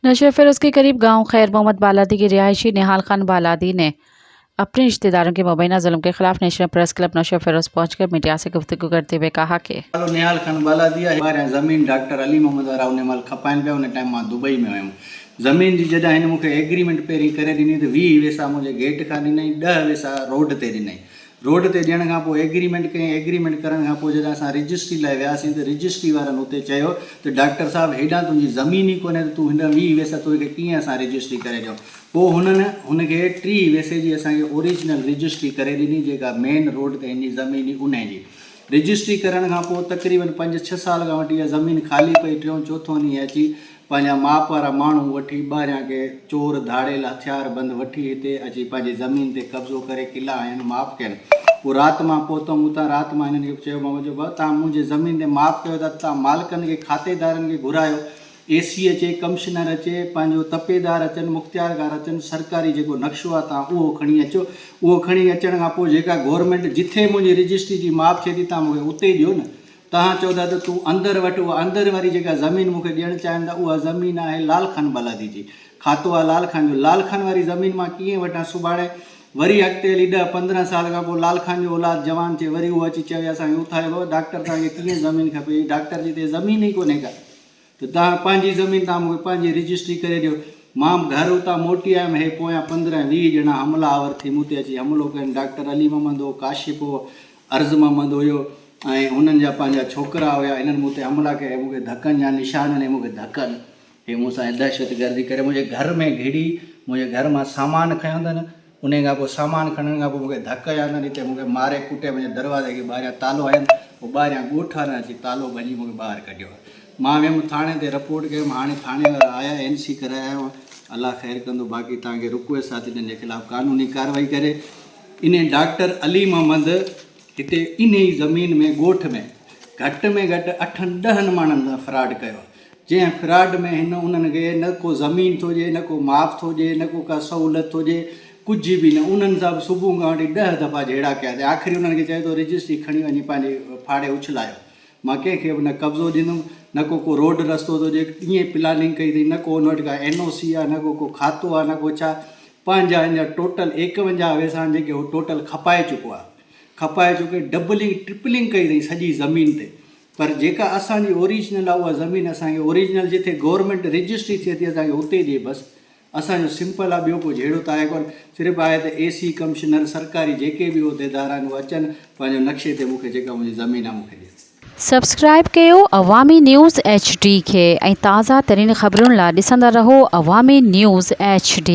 नशे फिरोज के करीब गांव खैर मोहम्मद बालादी की रिहायशी निहाल खान बालादी ने अपने रिश्तेदारों के मुबैना जुल्म के खिलाफ नेशनल प्रेस क्लब नशे फिरोज पहुंचकर मीडिया से गुफ्तगू करते हुए कहा कि निहाल खान बालादी आहे ज़मीन डॉक्टर अली मोहम्मद वारा उन महिल खपाइनि पिया। उन टाइम मां दुबई में हुयुमि। ज़मीन जी जॾहिं हिन मूंखे एग्रीमेंट पहिरीं करे ॾिनी त 20 वेसा मुंहिंजे गेट खां ॾिनई, 10 वेसा रोड ते ॾिनई। रोड ते ॾियण खां पोइ एग्रीमेंट कयईं। एग्रीमेंट करण खां पोइ जॾहिं असां रजिस्ट्री लाइ वियासीं त रजिस्ट्री वारनि हुते चयो त डॉक्टर साहिबु हेॾां तुंहिंजी ज़मीन ई कोन्हे त तूं हिन 20 वेसा तोखे कीअं असां रजिस्ट्री करे ॾियूं। पोइ हुनखे 30 वेसे जी असांखे ओरिजिनल रजिस्ट्री करे ॾिनी, जेका मेन रोड ते हिन ज़मीन ई उन जी रजिस्ट्री करण खां पोइ तक़रीबन 5-6 साल खां वठी इहा ज़मीन ख़ाली पई। टियों चोथों ॾींहुं अची पंहिंजा माप वारा माण्हू वठी ॿाहिरियां के चोर धाड़ेल हथियार बंदि वठी हिते अची पंहिंजी ज़मीन ते कब्ज़ो करे किला आहिनि माप कयनि। पोइ राति मां पहुतमि उतां। राति मां हिननि खे चयो मां मुंहिंजो भाउ तव्हां मुंहिंजे ज़मीन ते माप कयो था, तव्हां मालिकनि खे खातेदारनि खे घुरायो, AC अचे, कमिश्नर अचे, पंहिंजो तपेदार अचनि, मुख़्तियारगार अचनि, सरकारी जेको नक्शो आहे तव्हां उहो खणी अचो। उहो खणी अचण खां पोइ जेका गवर्नमेंट जिथे मुंहिंजी रजिस्ट्री जी माप थिए थी तव्हां मूंखे उते ॾियो न। तव्हां चओ था त तूं अंदरि वटि, उहा अंदरि वारी जेका ज़मीन मूंखे ॾियणु चाहिनि था उहा ज़मीन आहे लाल खान बालादी जी, खातो आहे लाल खान जो। लाल खान वारी ज़मीन मां कीअं वठां? सुभाणे वरी अॻिते हली 10-15 साल खां पोइ लाल खान जो औलाद जवान थिए, वरी उहो अची चवे असांखे उथारियो डॉक्टर तव्हांखे कीअं ज़मीन खपे? डॉक्टर जी त ज़मीन ई कोन्हे का, त तव्हां पंहिंजी ज़मीन तव्हां मूंखे पंहिंजी रजिस्ट्री करे ॾियो। मां घर उतां मोटी आयुमि। हे पोयां 15-20 ॼणा हमलावर थी मूं ते अची हमलो कनि। डॉक्टर अली मोहम्मद हो, काशिफ हो, अर्ज़ मोहम्मद हुयो ऐं हुननि जा पंहिंजा छोकिरा हुया। हिननि मूं ते हमला कया। मूंखे धकनि जा निशान ने मूंखे धकनि, हे मूंसां दहशतगर्दी करे मुंहिंजे घर में घिड़ी, मुंहिंजे घर मां सामान खयों अथनि। उन खां पोइ सामान खणण खां पोइ मूंखे धक आया अथनि, हिते मूंखे मारे कुटे मुंहिंजे दरवाज़े खे ॿाहिरियां तालो आयनि। पोइ ॿाहिरियां ॻोठ वारनि अची तालो भञी मूंखे ॿाहिरि कढियो। मां वियुमि थाणे ते रिपोर्ट कयुमि। हाणे थाणे वारा आया, NC कराए आयो। अलाह ख़ैरु कंदो। बाक़ी तव्हांखे रिक्वेस्ट आहे त हिननि जे ख़िलाफ़ु क़ानूनी कार्रवाई करे। इन डॉक्टर अली मोहम्मद हिते इन ई ज़मीन में ॻोठ में घटि 8-10 माण्हुनि सां फ्रॉड कयो। जंहिं फ्रॉड में उन्हनि खे न को ज़मीन थो ॾिए, न को माफ़ थो ॾिए, न को का सहूलियत थो ॾिए, कुझु बि न। उन्हनि सां सुबुह खां वठी 10 दफ़ा जहिड़ा कया अथई। आख़िरी उन्हनि खे चए थो रजिस्ट्री खणी वञी पंहिंजे फाड़े उछलायो। मां कंहिंखे बि न कब्ज़ो ॾींदुमि, न को रोड रस्तो थो ॾिए, ईअं प्लानिंग कई अथई, न को उन वटि का NOC आहे, न को खातो आहे, न को छा। पंहिंजा हिन जा टोटल 51 वेसा जेके उहो टोटल खपाए चुको आहे। खपाए चुके डबलिंग ट्रिपलिंग कई अथई सॼी ज़मीन ते। पर जेका असांजी ओरिजिनल आहे उहा ज़मीन असांखे ओरिजिनल जिथे गवर्नमेंट रजिस्ट्री थिए थी असांखे उते ॾिए बसि। असांजो सिंपल आहे, ॿियो कुझु अहिड़ो त आहे कोन। सिर्फ़ु आहे त AC कमिश्नर सरकारी जेके बि उहिदेदार आहिनि उहे अचनि, पंहिंजो नक्शे ते मूंखे जेका मुंहिंजी ज़मीन आहे मूंखे ॾिए। सब्सक्राइब कयो अवामी न्यूज़ HD खे ऐं ताज़ा तरीन ख़बरुनि लाइ ॾिसंदा रहो अवामी न्यूज़ HD।